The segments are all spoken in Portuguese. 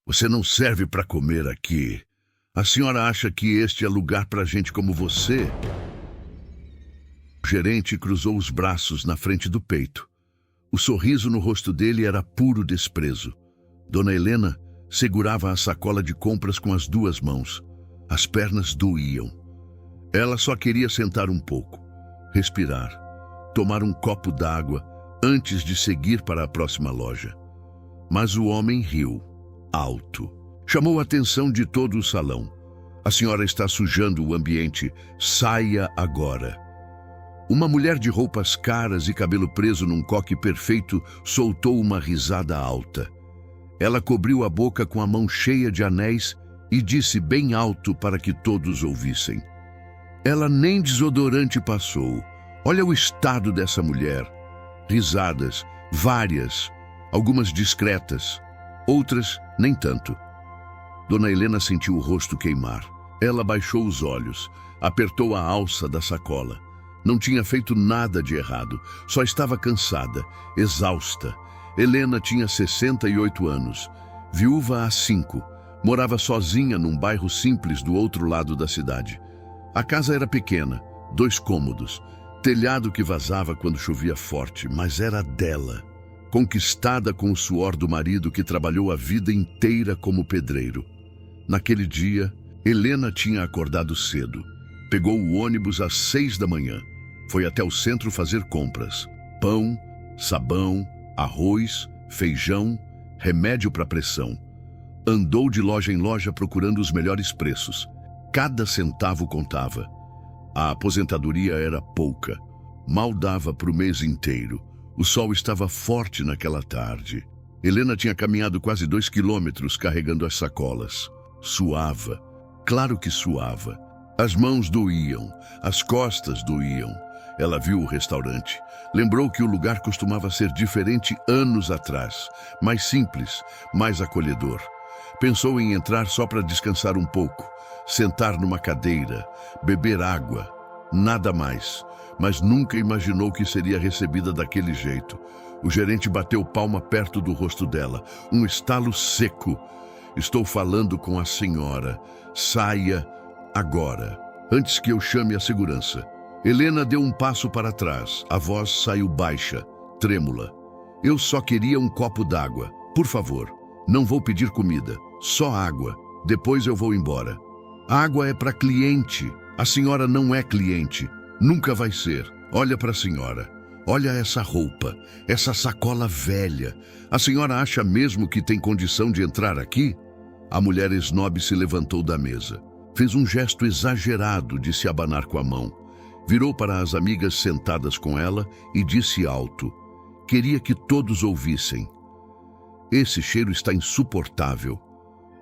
Você não serve para comer aqui. A senhora acha que este é lugar para gente como você? O gerente cruzou os braços na frente do peito. O sorriso no rosto dele era puro desprezo. Dona Helena segurava a sacola de compras com as duas mãos. As pernas doíam. Ela só queria sentar um pouco, respirar, tomar um copo d'água antes de seguir para a próxima loja. Mas o homem riu, alto. Chamou a atenção de todo o salão. A senhora está sujando o ambiente. Saia agora. Uma mulher de roupas caras e cabelo preso num coque perfeito soltou uma risada alta. Ela cobriu a boca com a mão cheia de anéis e disse bem alto para que todos ouvissem. Ela nem desodorante passou. Olha o estado dessa mulher. Risadas, várias, algumas discretas, outras nem tanto. Dona Helena sentiu o rosto queimar. Ela baixou os olhos, apertou a alça da sacola. Não tinha feito nada de errado, só estava cansada, exausta. Helena tinha 68 anos, viúva há 5, morava sozinha num bairro simples do outro lado da cidade. A casa era pequena, 2 cômodos, telhado que vazava quando chovia forte, mas era dela, conquistada com o suor do marido que trabalhou a vida inteira como pedreiro. Naquele dia, Helena tinha acordado cedo. Pegou o ônibus às 6 da manhã. Foi até o centro fazer compras. Pão, sabão, arroz, feijão, remédio para pressão. Andou de loja em loja procurando os melhores preços. Cada centavo contava. A aposentadoria era pouca. Mal dava para o mês inteiro. O sol estava forte naquela tarde. Helena tinha caminhado quase 2 quilômetros carregando as sacolas. Suava. Claro que suava. As mãos doíam, as costas doíam. Ela viu o restaurante. Lembrou que o lugar costumava ser diferente anos atrás. Mais simples, mais acolhedor. Pensou em entrar só para descansar um pouco. Sentar numa cadeira, beber água. Nada mais. Mas nunca imaginou que seria recebida daquele jeito. O gerente bateu palma perto do rosto dela. Um estalo seco. Estou falando com a senhora. Saia agora, antes que eu chame a segurança. Helena deu um passo para trás. A voz saiu baixa, trêmula. Eu só queria um copo d'água. Por favor, não vou pedir comida. Só água. Depois eu vou embora. Água é para cliente. A senhora não é cliente. Nunca vai ser. Olha para a senhora. Olha essa roupa, essa sacola velha. A senhora acha mesmo que tem condição de entrar aqui? A mulher esnobe se levantou da mesa. Fez um gesto exagerado de se abanar com a mão. Virou para as amigas sentadas com ela e disse alto. Queria que todos ouvissem. Esse cheiro está insuportável.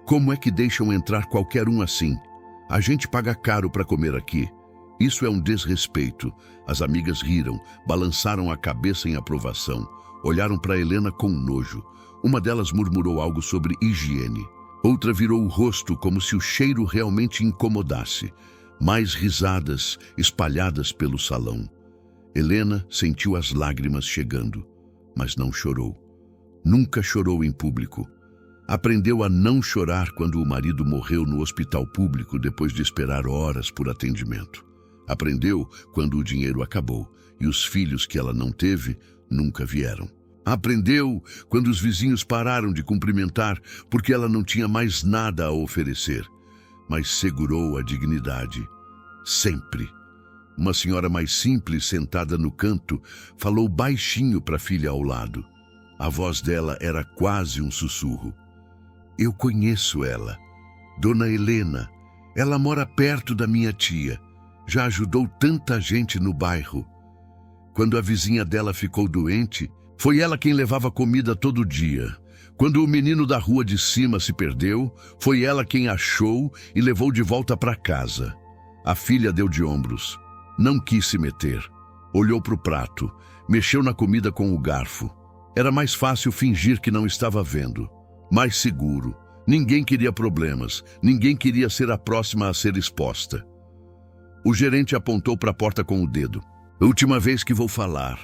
Como é que deixam entrar qualquer um assim? A gente paga caro para comer aqui. Isso é um desrespeito. As amigas riram, balançaram a cabeça em aprovação. Olharam para Helena com nojo. Uma delas murmurou algo sobre higiene. Outra virou o rosto como se o cheiro realmente incomodasse. Mais risadas espalhadas pelo salão. Helena sentiu as lágrimas chegando, mas não chorou. Nunca chorou em público. Aprendeu a não chorar quando o marido morreu no hospital público depois de esperar horas por atendimento. Aprendeu quando o dinheiro acabou e os filhos que ela não teve nunca vieram. Aprendeu quando os vizinhos pararam de cumprimentar porque ela não tinha mais nada a oferecer. Mas segurou a dignidade. Sempre. Uma senhora mais simples, sentada no canto, falou baixinho para a filha ao lado. A voz dela era quase um sussurro. Eu conheço ela. Dona Helena. Ela mora perto da minha tia. Já ajudou tanta gente no bairro. Quando a vizinha dela ficou doente, foi ela quem levava comida todo dia. Quando o menino da rua de cima se perdeu, foi ela quem achou e levou de volta para casa. A filha deu de ombros. Não quis se meter. Olhou para o prato, mexeu na comida com o garfo. Era mais fácil fingir que não estava vendo. Mais seguro. Ninguém queria problemas. Ninguém queria ser a próxima a ser exposta. O gerente apontou para a porta com o dedo. Última vez que vou falar.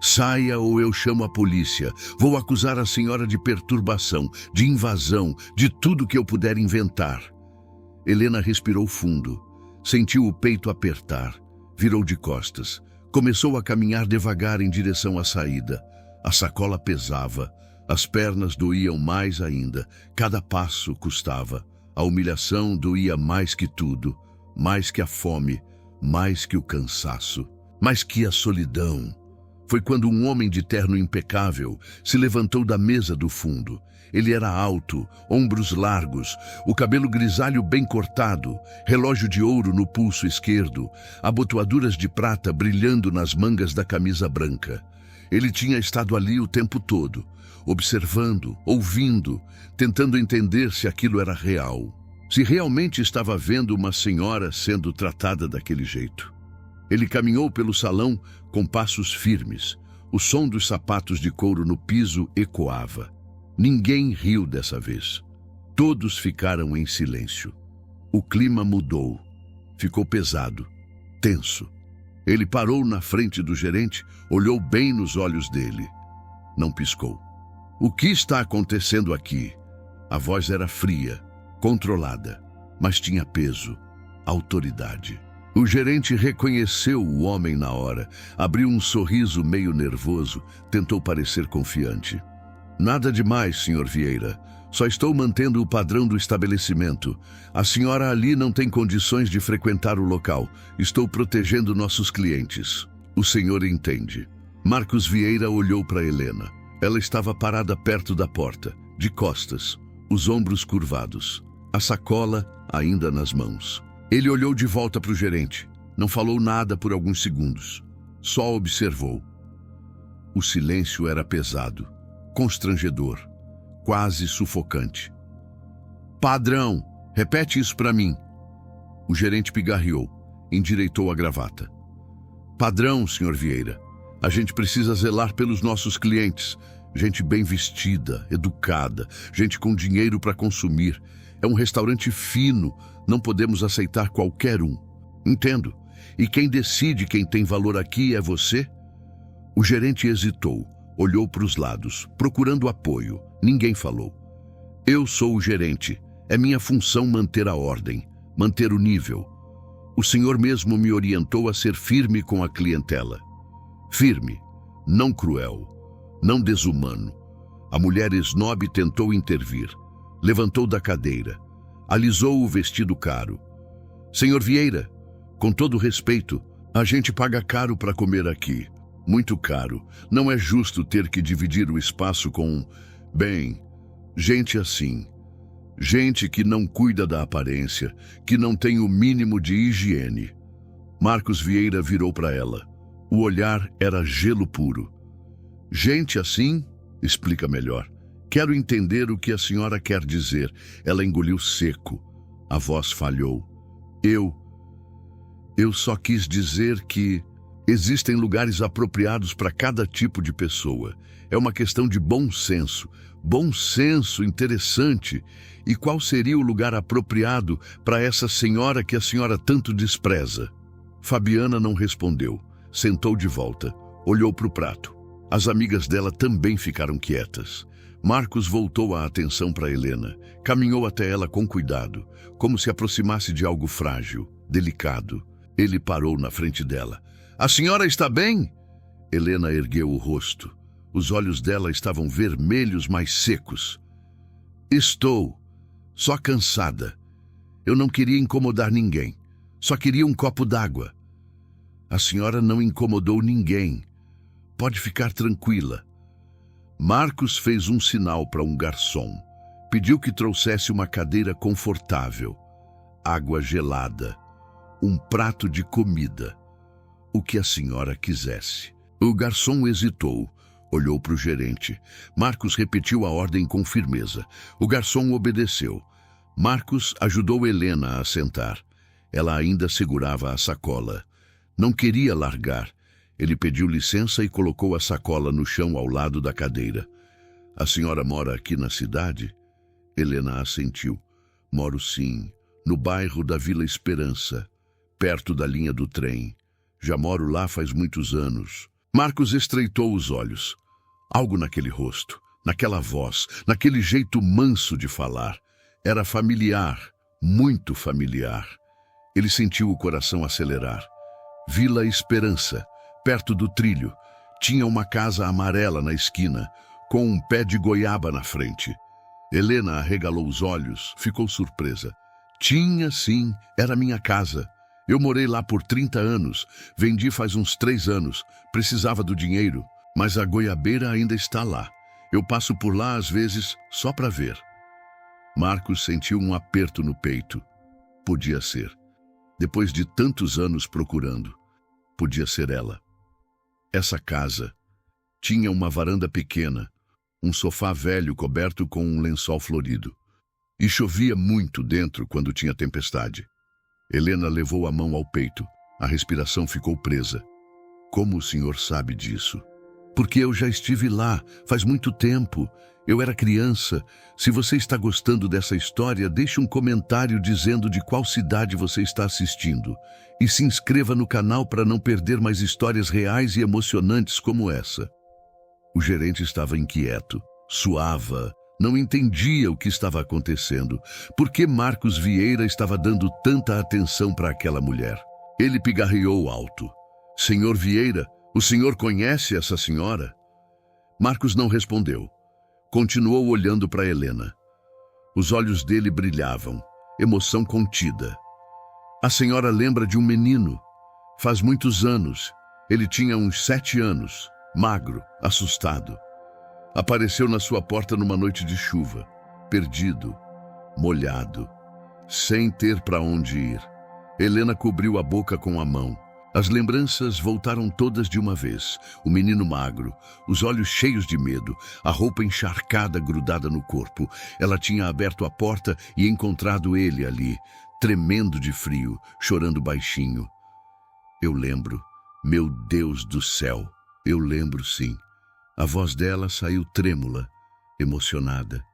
Saia ou eu chamo a polícia. Vou acusar a senhora de perturbação, de invasão, de tudo que eu puder inventar. Helena respirou fundo. Sentiu o peito apertar. Virou de costas. Começou a caminhar devagar em direção à saída. A sacola pesava. As pernas doíam mais ainda. Cada passo custava. A humilhação doía mais que tudo. Mais que a fome. Mais que o cansaço. Mais que a solidão. Foi quando um homem de terno impecável se levantou da mesa do fundo. Ele era alto, ombros largos, o cabelo grisalho bem cortado, relógio de ouro no pulso esquerdo, abotoaduras de prata brilhando nas mangas da camisa branca. Ele tinha estado ali o tempo todo, observando, ouvindo, tentando entender se aquilo era real. Se realmente estava vendo uma senhora sendo tratada daquele jeito. Ele caminhou pelo salão com passos firmes. O som dos sapatos de couro no piso ecoava. Ninguém riu dessa vez. Todos ficaram em silêncio. O clima mudou. Ficou pesado, tenso. Ele parou na frente do gerente, olhou bem nos olhos dele. Não piscou. O que está acontecendo aqui? A voz era fria, controlada, mas tinha peso, autoridade. O gerente reconheceu o homem na hora, abriu um sorriso meio nervoso, tentou parecer confiante. Nada demais, Sr. Vieira. Só estou mantendo o padrão do estabelecimento. A senhora ali não tem condições de frequentar o local. Estou protegendo nossos clientes. O senhor entende. Marcos Vieira olhou para Helena. Ela estava parada perto da porta, de costas, os ombros curvados, a sacola ainda nas mãos. Ele olhou de volta para o gerente. Não falou nada por alguns segundos. Só observou. O silêncio era pesado, constrangedor, quase sufocante. Padrão, repete isso para mim. O gerente pigarreou, endireitou a gravata. Padrão, Sr. Vieira, a gente precisa zelar pelos nossos clientes. Gente bem vestida, educada, gente com dinheiro para consumir. É um restaurante fino, não podemos aceitar qualquer um. Entendo. E quem decide quem tem valor aqui é você? O gerente hesitou, olhou para os lados, procurando apoio. Ninguém falou. Eu sou o gerente. É minha função manter a ordem, manter o nível. O senhor mesmo me orientou a ser firme com a clientela. Firme, não cruel, não desumano. A mulher esnobe tentou intervir. Levantou da cadeira. Alisou o vestido caro. Senhor Vieira, com todo respeito, a gente paga caro para comer aqui. Muito caro. Não é justo ter que dividir o espaço com, bem, gente assim. Gente que não cuida da aparência, que não tem o mínimo de higiene. Marcos Vieira virou para ela. O olhar era gelo puro. Gente assim? Explica melhor. Quero entender o que a senhora quer dizer. Ela engoliu seco. A voz falhou. Eu só quis dizer que existem lugares apropriados para cada tipo de pessoa. É uma questão de bom senso. Bom senso, interessante. E qual seria o lugar apropriado para essa senhora que a senhora tanto despreza? Fabiana não respondeu. Sentou de volta. Olhou para o prato. As amigas dela também ficaram quietas. Marcos voltou a atenção para Helena. Caminhou até ela com cuidado, como se aproximasse de algo frágil, delicado. Ele parou na frente dela. A senhora está bem? Helena ergueu o rosto. Os olhos dela estavam vermelhos, mas secos. Estou, só cansada. Eu não queria incomodar ninguém. Só queria um copo d'água. A senhora não incomodou ninguém. Pode ficar tranquila. Marcos fez um sinal para um garçom. Pediu que trouxesse uma cadeira confortável, água gelada, um prato de comida, o que a senhora quisesse. O garçom hesitou, olhou para o gerente. Marcos repetiu a ordem com firmeza. O garçom obedeceu. Marcos ajudou Helena a sentar. Ela ainda segurava a sacola. Não queria largar. Ele pediu licença e colocou a sacola no chão ao lado da cadeira. A senhora mora aqui na cidade? Helena assentiu. Moro sim, no bairro da Vila Esperança, perto da linha do trem. Já moro lá faz muitos anos. Marcos estreitou os olhos. Algo naquele rosto, naquela voz, naquele jeito manso de falar. Era familiar, muito familiar. Ele sentiu o coração acelerar. Vila Esperança, perto do trilho. Tinha uma casa amarela na esquina, com um pé de goiaba na frente. Helena arregalou os olhos, ficou surpresa. Tinha, sim, era minha casa. Eu morei lá por 30 anos, vendi faz uns 3 anos, precisava do dinheiro, mas a goiabeira ainda está lá. Eu passo por lá às vezes só para ver. Marcos sentiu um aperto no peito. Podia ser. Depois de tantos anos procurando, podia ser ela. Essa casa tinha uma varanda pequena, um sofá velho coberto com um lençol florido. E chovia muito dentro quando tinha tempestade. Helena levou a mão ao peito. A respiração ficou presa. Como o senhor sabe disso? Porque eu já estive lá, faz muito tempo. Eu era criança. Se você está gostando dessa história, deixe um comentário dizendo de qual cidade você está assistindo. E se inscreva no canal para não perder mais histórias reais e emocionantes como essa. O gerente estava inquieto, suava, não entendia o que estava acontecendo. Por que Marcos Vieira estava dando tanta atenção para aquela mulher? Ele pigarreou alto. Senhor Vieira, o senhor conhece essa senhora? Marcos não respondeu. Continuou olhando para Helena. Os olhos dele brilhavam, emoção contida. A senhora lembra de um menino. Faz muitos anos. Ele tinha uns 7 anos, magro, assustado. Apareceu na sua porta numa noite de chuva, perdido, molhado, sem ter para onde ir. Helena cobriu a boca com a mão. As lembranças voltaram todas de uma vez. O menino magro, os olhos cheios de medo, a roupa encharcada grudada no corpo. Ela tinha aberto a porta e encontrado ele ali, tremendo de frio, chorando baixinho. Eu lembro, meu Deus do céu, eu lembro sim. A voz dela saiu trêmula, emocionada.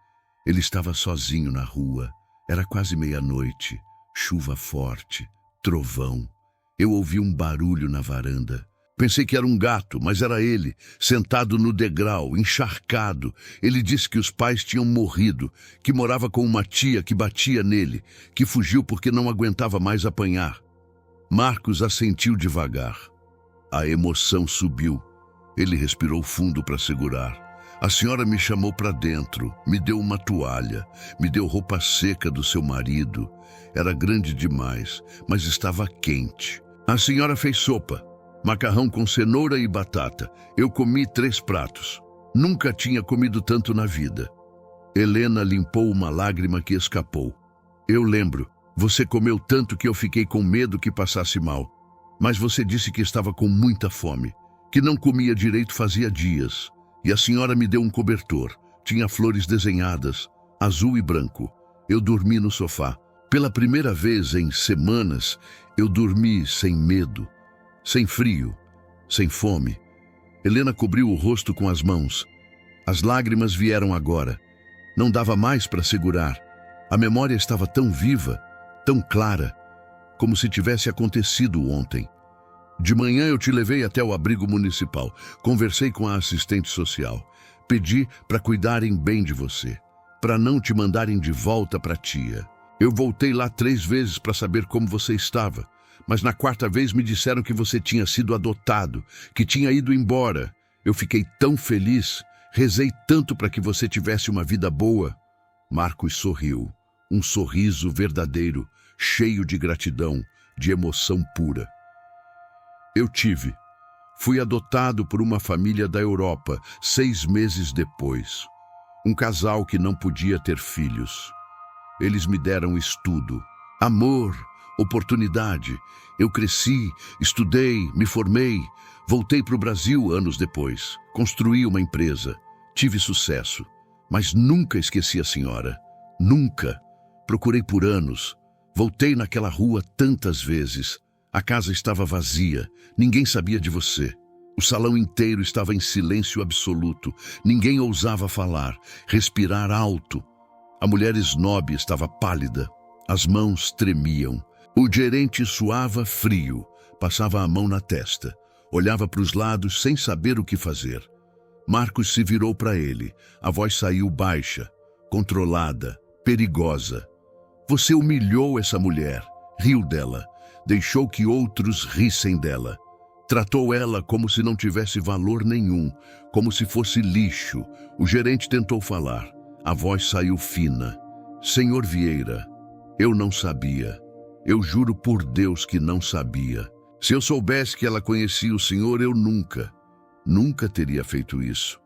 Ele estava sozinho na rua. Era quase meia-noite, chuva forte, trovão. Eu ouvi um barulho na varanda. Pensei que era um gato, mas era ele, sentado no degrau, encharcado. Ele disse que os pais tinham morrido, que morava com uma tia que batia nele, que fugiu porque não aguentava mais apanhar. Marcos assentiu devagar. A emoção subiu. Ele respirou fundo para segurar. A senhora me chamou para dentro, me deu uma toalha, me deu roupa seca do seu marido. Era grande demais, mas estava quente. A senhora fez sopa, macarrão com cenoura e batata. Eu comi 3 pratos. Nunca tinha comido tanto na vida. Helena limpou uma lágrima que escapou. Eu lembro, você comeu tanto que eu fiquei com medo que passasse mal. Mas você disse que estava com muita fome, que não comia direito fazia dias. E a senhora me deu um cobertor. Tinha flores desenhadas, azul e branco. Eu dormi no sofá. Pela primeira vez em semanas, eu dormi sem medo, sem frio, sem fome. Helena cobriu o rosto com as mãos. As lágrimas vieram agora. Não dava mais para segurar. A memória estava tão viva, tão clara, como se tivesse acontecido ontem. De manhã eu te levei até o abrigo municipal. Conversei com a assistente social. Pedi para cuidarem bem de você, para não te mandarem de volta para a tia. Eu voltei lá 3 vezes para saber como você estava, mas na 4ª vez me disseram que você tinha sido adotado, que tinha ido embora. Eu fiquei tão feliz, rezei tanto para que você tivesse uma vida boa. Marcos sorriu, um sorriso verdadeiro, cheio de gratidão, de emoção pura. Eu tive. Fui adotado por uma família da Europa 6 meses depois. Um casal que não podia ter filhos. Eles me deram estudo, amor, oportunidade. Eu cresci, estudei, me formei. Voltei para o Brasil anos depois. Construí uma empresa. Tive sucesso. Mas nunca esqueci a senhora. Nunca. Procurei por anos. Voltei naquela rua tantas vezes. A casa estava vazia. Ninguém sabia de você. O salão inteiro estava em silêncio absoluto. Ninguém ousava falar, respirar alto. A mulher esnobe estava pálida. As mãos tremiam. O gerente suava frio. Passava a mão na testa. Olhava para os lados sem saber o que fazer. Marcos se virou para ele. A voz saiu baixa, controlada, perigosa. Você humilhou essa mulher, riu dela, deixou que outros rissem dela. Tratou ela como se não tivesse valor nenhum, como se fosse lixo. O gerente tentou falar. A voz saiu fina. Senhor Vieira, eu não sabia. Eu juro por Deus que não sabia. Se eu soubesse que ela conhecia o senhor, eu nunca teria feito isso.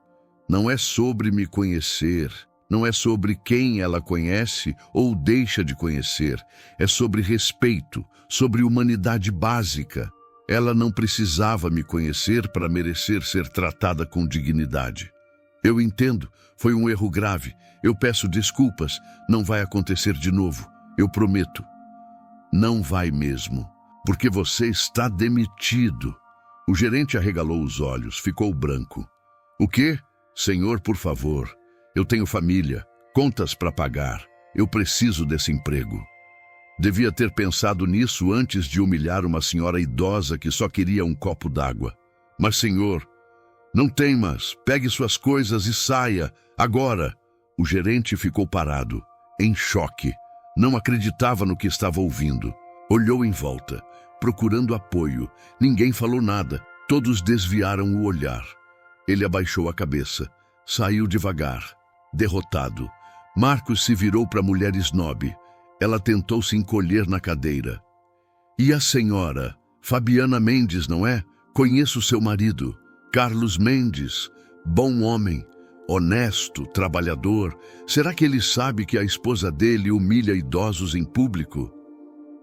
Não é sobre me conhecer, não é sobre quem ela conhece ou deixa de conhecer. É sobre respeito, sobre humanidade básica. Ela não precisava me conhecer para merecer ser tratada com dignidade. Eu entendo, foi um erro grave. Eu peço desculpas, não vai acontecer de novo. Eu prometo. Não vai mesmo, porque você está demitido. O gerente arregalou os olhos, ficou branco. O quê? Senhor, por favor. Eu tenho família, contas para pagar. Eu preciso desse emprego. Devia ter pensado nisso antes de humilhar uma senhora idosa que só queria um copo d'água. Mas, senhor, não temas, pegue suas coisas e saia, agora. O gerente ficou parado, em choque. Não acreditava no que estava ouvindo. Olhou em volta, procurando apoio. Ninguém falou nada. Todos desviaram o olhar. Ele abaixou a cabeça. Saiu devagar, derrotado. Marcos se virou para a mulher snob. Ela tentou se encolher na cadeira. E a senhora? Fabiana Mendes, não é? Conheço seu marido. Carlos Mendes. Bom homem. Honesto, trabalhador. Será que ele sabe que a esposa dele humilha idosos em público?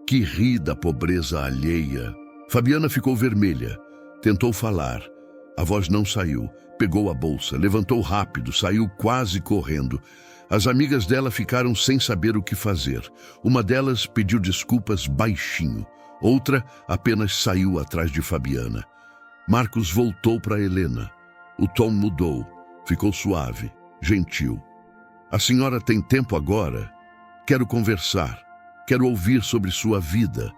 Que ri da pobreza alheia. Fabiana ficou vermelha. Tentou falar. A voz não saiu. Pegou a bolsa, levantou rápido, saiu quase correndo. As amigas dela ficaram sem saber o que fazer. Uma delas pediu desculpas baixinho. Outra apenas saiu atrás de Fabiana. Marcos voltou para Helena. O tom mudou. Ficou suave, gentil. A senhora tem tempo agora? Quero conversar. Quero ouvir sobre sua vida,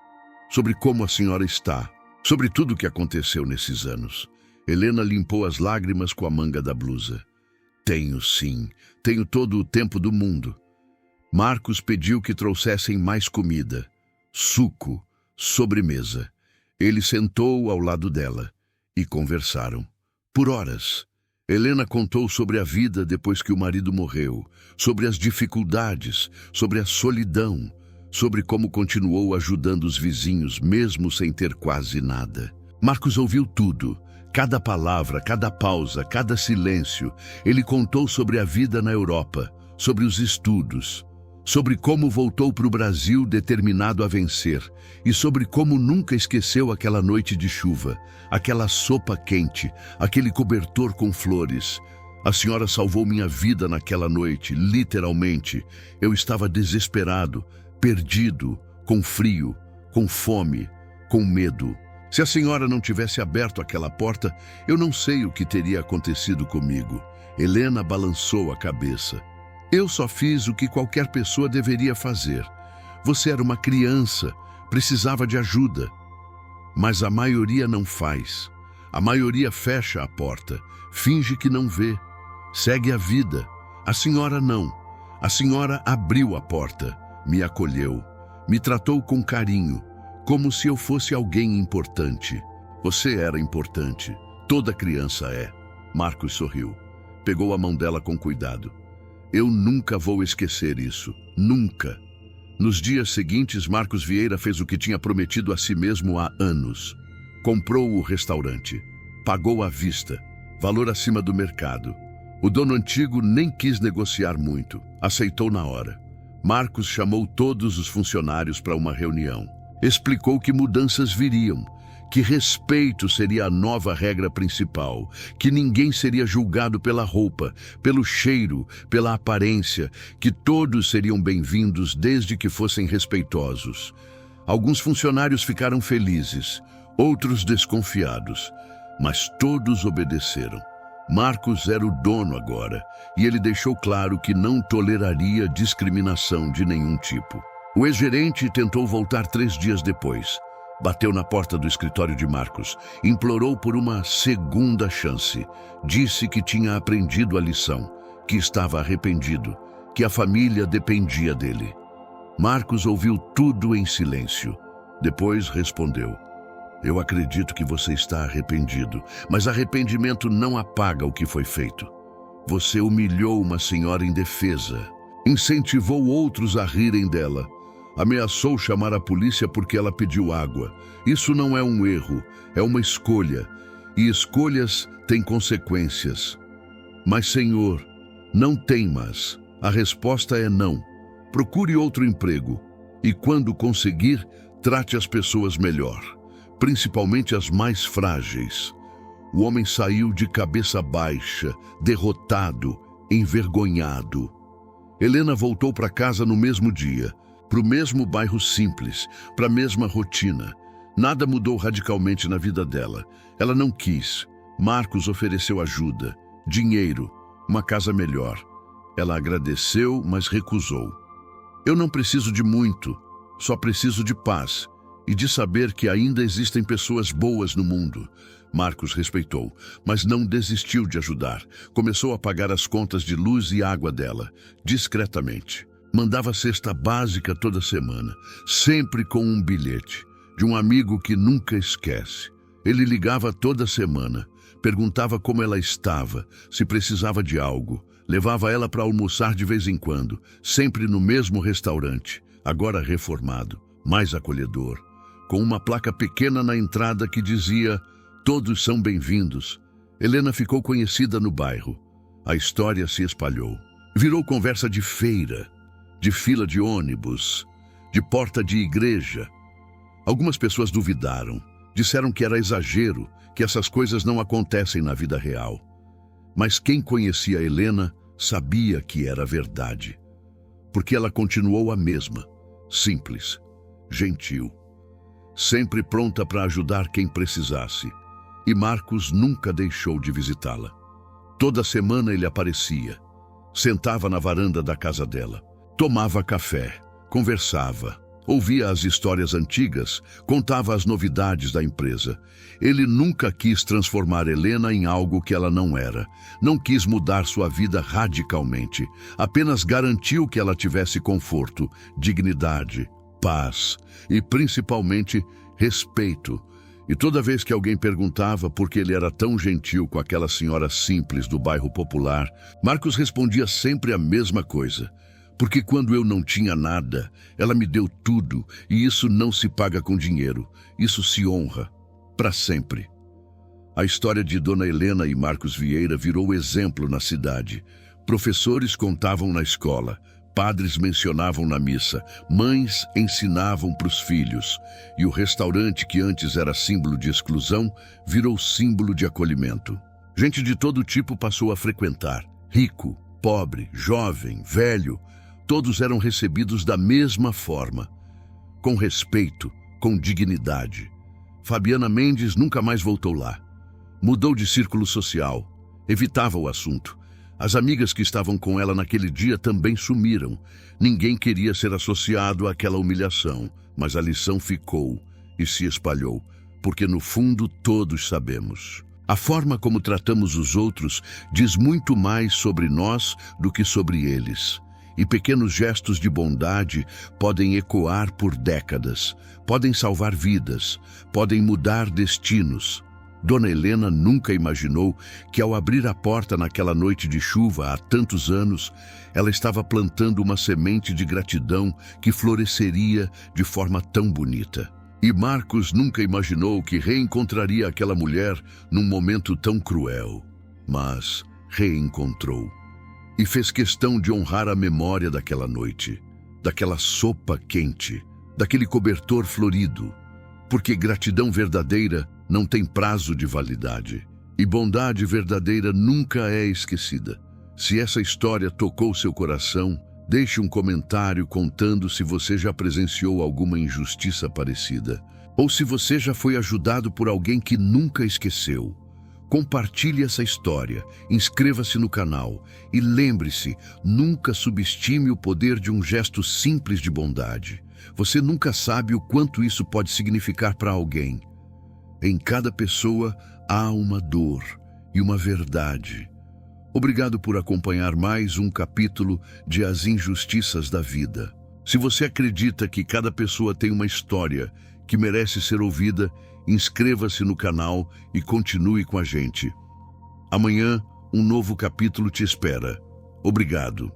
sobre como a senhora está, sobre tudo o que aconteceu nesses anos. Helena limpou as lágrimas com a manga da blusa. Tenho sim, tenho todo o tempo do mundo. Marcos pediu que trouxessem mais comida, suco, sobremesa. Ele sentou ao lado dela e conversaram. Por horas. Helena contou sobre a vida depois que o marido morreu, sobre as dificuldades, sobre a solidão, sobre como continuou ajudando os vizinhos mesmo sem ter quase nada. Marcos ouviu tudo, cada palavra, cada pausa, cada silêncio. Ele contou sobre a vida na Europa, sobre os estudos, sobre como voltou para o Brasil determinado a vencer e sobre como nunca esqueceu aquela noite de chuva, aquela sopa quente, aquele cobertor com flores. A senhora salvou minha vida naquela noite, literalmente. Eu estava desesperado, perdido, com frio, com fome, com medo. Se a senhora não tivesse aberto aquela porta, eu não sei o que teria acontecido comigo. Helena balançou a cabeça. Eu só fiz o que qualquer pessoa deveria fazer. Você era uma criança, precisava de ajuda. Mas a maioria não faz. A maioria fecha a porta, finge que não vê, segue a vida. A senhora não. A senhora abriu a porta, me acolheu, me tratou com carinho, como se eu fosse alguém importante. Você era importante. Toda criança é. Marcos sorriu. Pegou a mão dela com cuidado. Eu nunca vou esquecer isso. Nunca. Nos dias seguintes, Marcos Vieira fez o que tinha prometido a si mesmo há anos. Comprou o restaurante. Pagou à vista. Valor acima do mercado. O dono antigo nem quis negociar muito. Aceitou na hora. Marcos chamou todos os funcionários para uma reunião. Explicou que mudanças viriam, que respeito seria a nova regra principal, que ninguém seria julgado pela roupa, pelo cheiro, pela aparência, que todos seriam bem-vindos desde que fossem respeitosos. Alguns funcionários ficaram felizes, outros desconfiados, mas todos obedeceram. Marcos era o dono agora, e ele deixou claro que não toleraria discriminação de nenhum tipo. O ex-gerente tentou voltar 3 dias depois. Bateu na porta do escritório de Marcos, implorou por uma segunda chance. Disse que tinha aprendido a lição, que estava arrependido, que a família dependia dele. Marcos ouviu tudo em silêncio. Depois respondeu: eu acredito que você está arrependido, mas arrependimento não apaga o que foi feito. Você humilhou uma senhora indefesa, incentivou outros a rirem dela, ameaçou chamar a polícia porque ela pediu água. Isso não é um erro, é uma escolha, e escolhas têm consequências. Mas, Senhor, não temas. A resposta é não. Procure outro emprego, e quando conseguir, trate as pessoas melhor, principalmente as mais frágeis. O homem saiu de cabeça baixa, derrotado, envergonhado. Helena voltou para casa no mesmo dia, para o mesmo bairro simples, para a mesma rotina. Nada mudou radicalmente na vida dela. Ela não quis. Marcos ofereceu ajuda, dinheiro, uma casa melhor. Ela agradeceu, mas recusou. Eu não preciso de muito, só preciso de paz e de saber que ainda existem pessoas boas no mundo. Marcos respeitou, mas não desistiu de ajudar. Começou a pagar as contas de luz e água dela, discretamente. Mandava cesta básica toda semana, sempre com um bilhete, de um amigo que nunca esquece. Ele ligava toda semana, perguntava como ela estava, se precisava de algo. Levava ela para almoçar de vez em quando, sempre no mesmo restaurante, agora reformado, mais acolhedor, com uma placa pequena na entrada que dizia: todos são bem-vindos. Helena ficou conhecida no bairro. A história se espalhou. Virou conversa de feira, de fila de ônibus, de porta de igreja. Algumas pessoas duvidaram, disseram que era exagero, que essas coisas não acontecem na vida real. Mas quem conhecia Helena sabia que era verdade, porque ela continuou a mesma, simples, gentil, sempre pronta para ajudar quem precisasse. E Marcos nunca deixou de visitá-la. Toda semana ele aparecia, sentava na varanda da casa dela, tomava café, conversava, ouvia as histórias antigas, contava as novidades da empresa. Ele nunca quis transformar Helena em algo que ela não era. Não quis mudar sua vida radicalmente. Apenas garantiu que ela tivesse conforto, dignidade, paz e, principalmente, respeito. E toda vez que alguém perguntava por que ele era tão gentil com aquela senhora simples do bairro popular, Marcos respondia sempre a mesma coisa: porque quando eu não tinha nada, ela me deu tudo, e isso não se paga com dinheiro, isso se honra, para sempre. A história de Dona Helena e Marcos Vieira virou exemplo na cidade. Professores contavam na escola, padres mencionavam na missa, mães ensinavam para os filhos, e o restaurante, que antes era símbolo de exclusão, virou símbolo de acolhimento. Gente de todo tipo passou a frequentar, rico, pobre, jovem, velho. Todos eram recebidos da mesma forma, com respeito, com dignidade. Fabiana Mendes nunca mais voltou lá. Mudou de círculo social, evitava o assunto. As amigas que estavam com ela naquele dia também sumiram. Ninguém queria ser associado àquela humilhação, mas a lição ficou e se espalhou, porque no fundo todos sabemos. A forma como tratamos os outros diz muito mais sobre nós do que sobre eles. E pequenos gestos de bondade podem ecoar por décadas, podem salvar vidas, podem mudar destinos. Dona Helena nunca imaginou que, ao abrir a porta naquela noite de chuva há tantos anos, ela estava plantando uma semente de gratidão que floresceria de forma tão bonita. E Marcos nunca imaginou que reencontraria aquela mulher num momento tão cruel, mas reencontrou. E fez questão de honrar a memória daquela noite, daquela sopa quente, daquele cobertor florido, porque gratidão verdadeira não tem prazo de validade, e bondade verdadeira nunca é esquecida. Se essa história tocou seu coração, deixe um comentário contando se você já presenciou alguma injustiça parecida, ou se você já foi ajudado por alguém que nunca esqueceu. Compartilhe essa história, inscreva-se no canal e lembre-se, nunca subestime o poder de um gesto simples de bondade. Você nunca sabe o quanto isso pode significar para alguém. Em cada pessoa há uma dor e uma verdade. Obrigado por acompanhar mais um capítulo de As Injustiças da Vida. Se você acredita que cada pessoa tem uma história que merece ser ouvida, inscreva-se no canal e continue com a gente. Amanhã, um novo capítulo te espera. Obrigado.